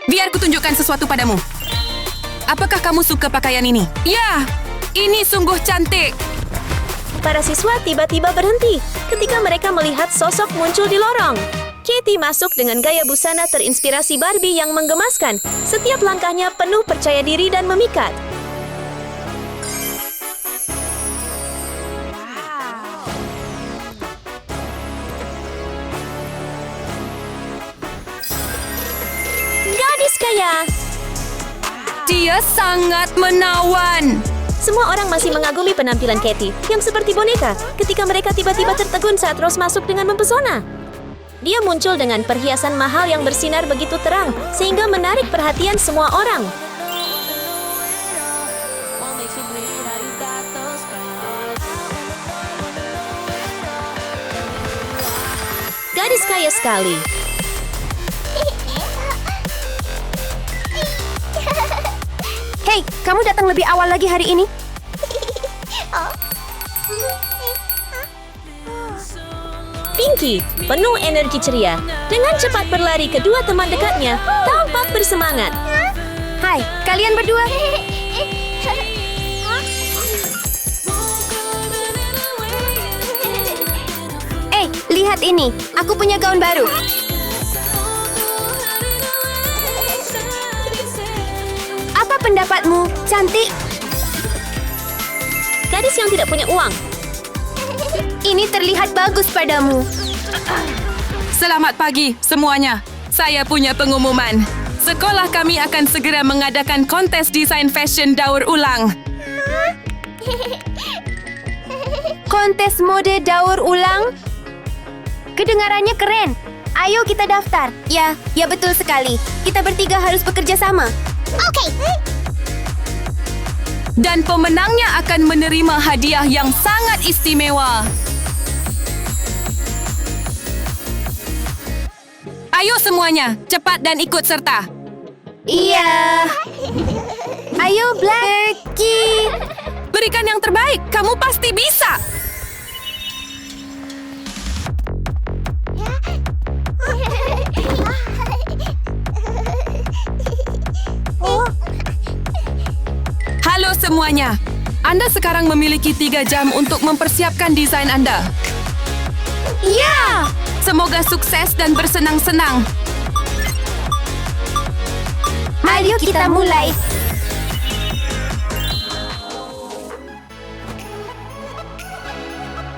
Biar kutunjukkan sesuatu padamu. Apakah kamu suka pakaian ini? Ya, ini sungguh cantik. Para siswa tiba-tiba berhenti ketika mereka melihat sosok muncul di lorong. Katie masuk dengan gaya busana terinspirasi Barbie yang menggemaskan. Setiap langkahnya penuh percaya diri dan memikat. Gadis kaya. Dia sangat menawan. Semua orang masih mengagumi penampilan Katie yang seperti boneka ketika mereka tiba-tiba tertegun saat Rose masuk dengan mempesona. Dia muncul dengan perhiasan mahal yang bersinar begitu terang sehingga menarik perhatian semua orang. Gadis kaya sekali. Hei, kamu datang lebih awal lagi hari ini? Pinky, penuh energi ceria, dengan cepat berlari ke dua teman dekatnya, tampak bersemangat. Hai, kalian berdua. Lihat ini, aku punya gaun baru. Apa pendapatmu, cantik? Gadis yang tidak punya uang. Ini terlihat bagus padamu. Selamat pagi semuanya. Saya punya pengumuman. Sekolah kami akan segera mengadakan kontes desain fashion daur ulang. Kontes mode daur ulang? Kedengarannya keren. Ayo kita daftar. Ya betul sekali. Kita bertiga harus bekerja sama. Oke. Dan pemenangnya akan menerima hadiah yang sangat istimewa. Ayo semuanya, cepat dan ikut serta. Iya. Ayo Blackie. Berikan yang terbaik, kamu pasti bisa. Halo semuanya. Anda sekarang memiliki 3 jam untuk mempersiapkan desain Anda. Ya. Semoga sukses dan bersenang-senang. Ayo kita mulai.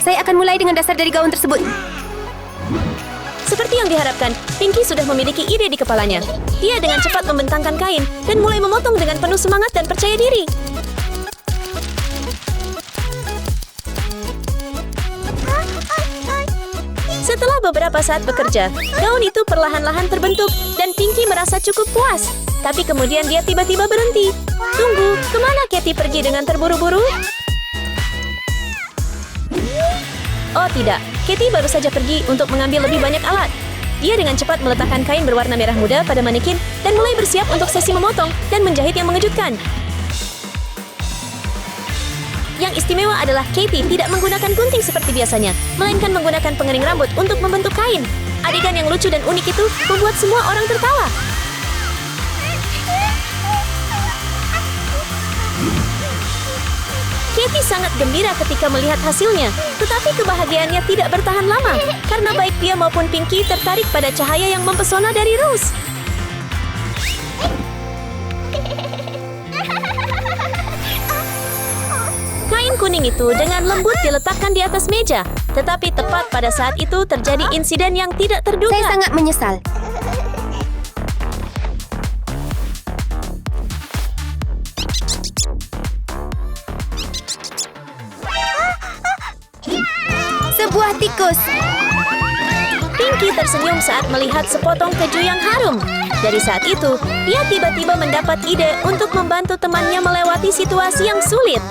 Saya akan mulai dengan dasar dari gaun tersebut. Seperti yang diharapkan, Pinky sudah memiliki ide di kepalanya. Dia dengan cepat membentangkan kain dan mulai memotong dengan penuh semangat dan percaya diri. Setelah beberapa saat bekerja, gaun itu perlahan-lahan terbentuk dan Pinky merasa cukup puas. Tapi kemudian dia tiba-tiba berhenti. Tunggu, kemana Katie pergi dengan terburu-buru? Oh tidak, Katie baru saja pergi untuk mengambil lebih banyak alat. Dia dengan cepat meletakkan kain berwarna merah muda pada manekin dan mulai bersiap untuk sesi memotong dan menjahit yang mengejutkan. Yang istimewa adalah Katie tidak menggunakan gunting seperti biasanya, melainkan menggunakan pengering rambut untuk membentuk kain. Adegan yang lucu dan unik itu membuat semua orang tertawa. Katie sangat gembira ketika melihat hasilnya, tetapi kebahagiaannya tidak bertahan lama karena baik dia maupun Pinky tertarik pada cahaya yang mempesona dari Rose. Kain kuning itu dengan lembut diletakkan di atas meja, tetapi tepat pada saat itu terjadi insiden yang tidak terduga. Saya sangat menyesal. Sebuah tikus. Pinky tersenyum saat melihat sepotong keju yang harum. Dari saat itu, dia tiba-tiba mendapat ide untuk membantu temannya melewati situasi yang sulit.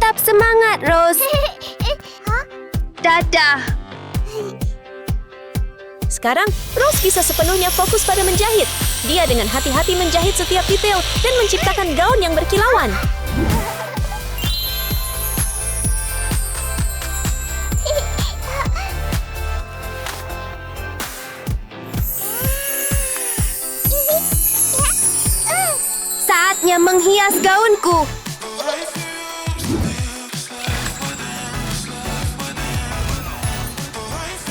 Tetap semangat, Rose. Dadah. Sekarang, Rose bisa sepenuhnya fokus pada menjahit. Dia dengan hati-hati menjahit setiap detail dan menciptakan gaun yang berkilauan. Saatnya menghias gaunku.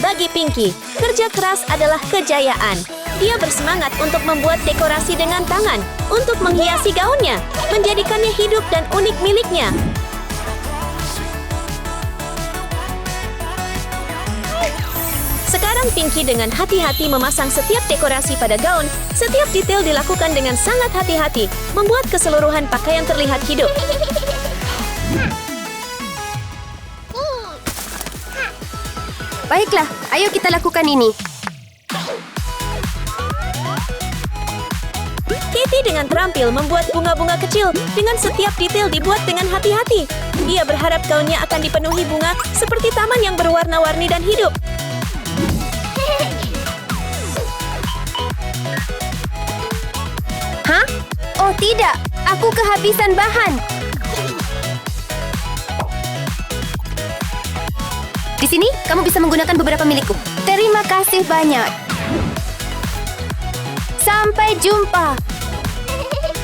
Bagi Pinky, kerja keras adalah kejayaan. Dia bersemangat untuk membuat dekorasi dengan tangan, untuk menghiasi gaunnya, menjadikannya hidup dan unik miliknya. Sekarang Pinky dengan hati-hati memasang setiap dekorasi pada gaun. Setiap detail dilakukan dengan sangat hati-hati, membuat keseluruhan pakaian terlihat hidup. Baiklah, ayo kita lakukan ini. Katie dengan terampil membuat bunga-bunga kecil dengan setiap detail dibuat dengan hati-hati. Dia berharap gaunnya akan dipenuhi bunga seperti taman yang berwarna-warni dan hidup. Hah? Oh tidak, aku kehabisan bahan. Di sini, kamu bisa menggunakan beberapa milikku. Terima kasih banyak. Sampai jumpa.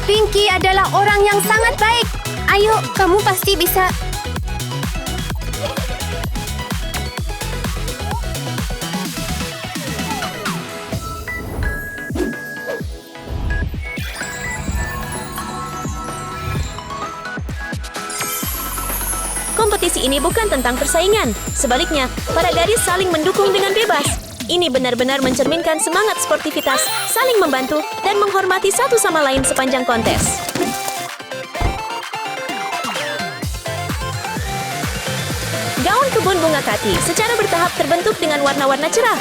Pinky adalah orang yang sangat baik. Ayo, kamu pasti bisa. Kompetisi ini bukan tentang persaingan. Sebaliknya, para gadis saling mendukung dengan bebas. Ini benar-benar mencerminkan semangat sportivitas, saling membantu, dan menghormati satu sama lain sepanjang kontes. Gaun kebun bunga Katy secara bertahap terbentuk dengan warna-warna cerah.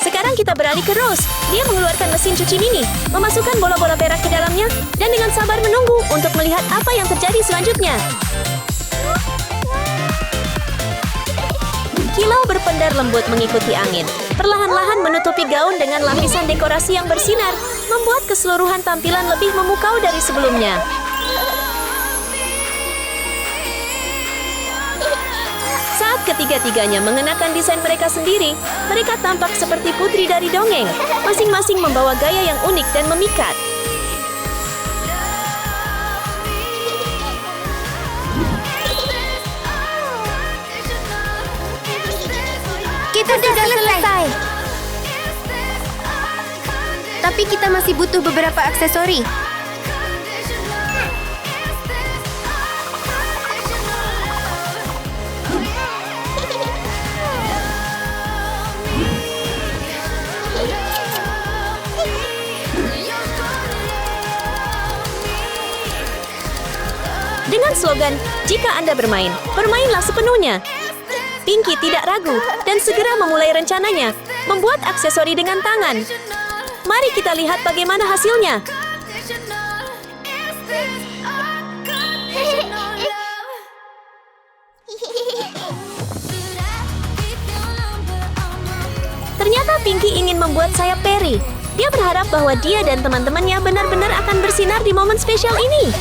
Sekarang kita beralih ke Rose. Dia mengeluarkan mesin cuci mini, memasukkan bola-bola perak ke dalamnya, dan dengan sabar menunggu untuk melihat apa yang terjadi selanjutnya. Kilau berpendar lembut mengikuti angin. Perlahan-lahan menutupi gaun dengan lapisan dekorasi yang bersinar, membuat keseluruhan tampilan lebih memukau dari sebelumnya. Saat ketiga-tiganya mengenakan desain mereka sendiri, mereka tampak seperti putri dari dongeng, masing-masing membawa gaya yang unik dan memikat. Kita sudah selesai. Tapi kita masih butuh beberapa aksesori. Dengan slogan, "Jika Anda bermain, bermainlah sepenuhnya." Pinky tidak ragu dan segera memulai rencananya, membuat aksesori dengan tangan. Mari kita lihat bagaimana hasilnya. Ternyata Pinky ingin membuat sayap peri. Dia berharap bahwa dia dan teman-temannya benar-benar akan bersinar di momen spesial ini.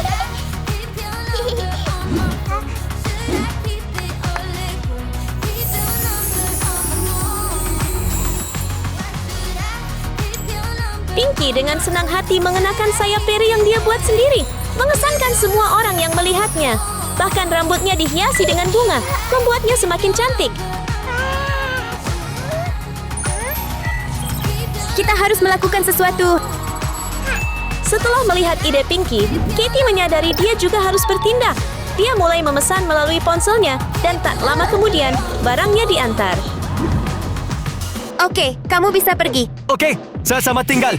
Pinky dengan senang hati mengenakan sayap peri yang dia buat sendiri, mengesankan semua orang yang melihatnya. Bahkan rambutnya dihiasi dengan bunga, membuatnya semakin cantik. Kita harus melakukan sesuatu. Setelah melihat ide Pinky, Katy menyadari dia juga harus bertindak. Dia mulai memesan melalui ponselnya, dan tak lama kemudian, barangnya diantar. Oke, kamu bisa pergi. Okey, saya selamat tinggal.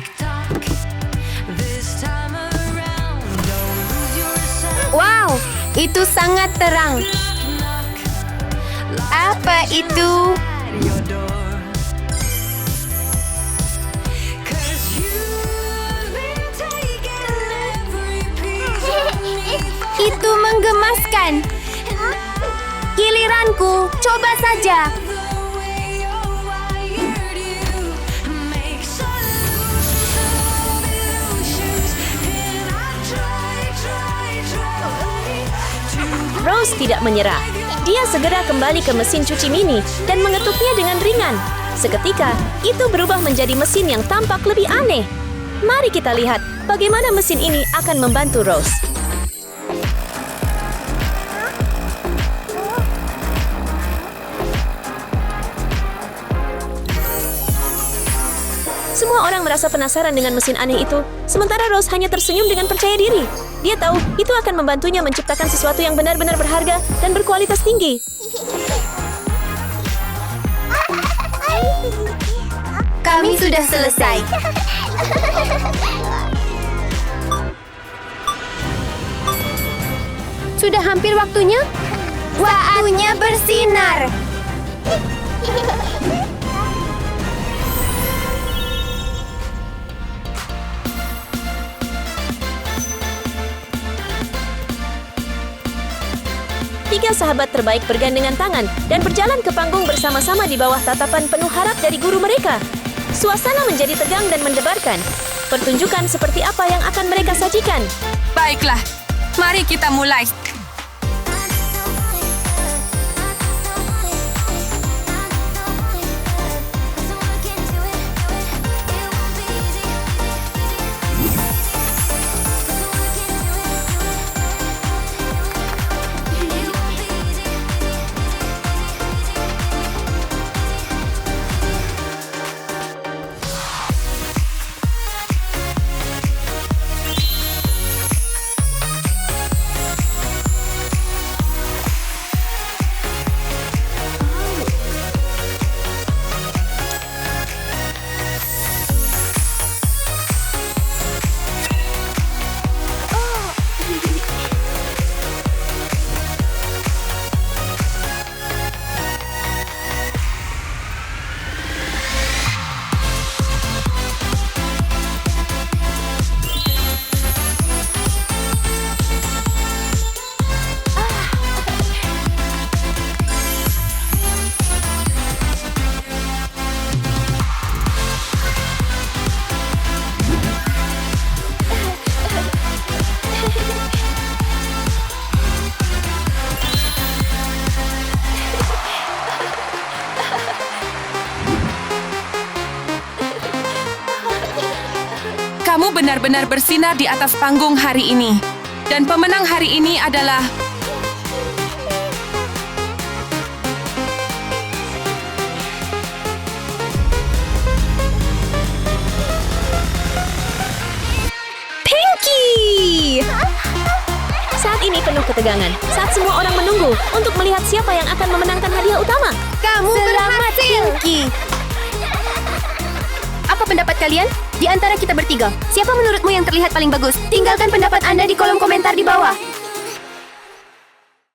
Wow, itu sangat terang. Apa itu? Itu menggemaskan. Giliranku, coba saja. Rose tidak menyerah. Dia segera kembali ke mesin cuci mini dan mengetuknya dengan ringan. Seketika, itu berubah menjadi mesin yang tampak lebih aneh. Mari kita lihat bagaimana mesin ini akan membantu Rose. Semua orang merasa penasaran dengan mesin aneh itu, sementara Rose hanya tersenyum dengan percaya diri. Dia tahu itu akan membantunya menciptakan sesuatu yang benar-benar berharga dan berkualitas tinggi. Kami sudah selesai. Sudah hampir waktunya? Waktunya bersinar. Tiga sahabat terbaik bergandengan tangan dan berjalan ke panggung bersama-sama di bawah tatapan penuh harap dari guru mereka. Suasana menjadi tegang dan mendebarkan. Pertunjukan seperti apa yang akan mereka sajikan? Baiklah, mari kita mulai. Kamu benar-benar bersinar di atas panggung hari ini. Dan pemenang hari ini adalah... Pinky! Saat ini penuh ketegangan. Saat semua orang menunggu untuk melihat siapa yang akan memenangkan hadiah utama. Kamu berhasil, Pinky. Apa pendapat kalian? Di antara kita bertiga, siapa menurutmu yang terlihat paling bagus? Tinggalkan pendapat Anda di kolom komentar di bawah.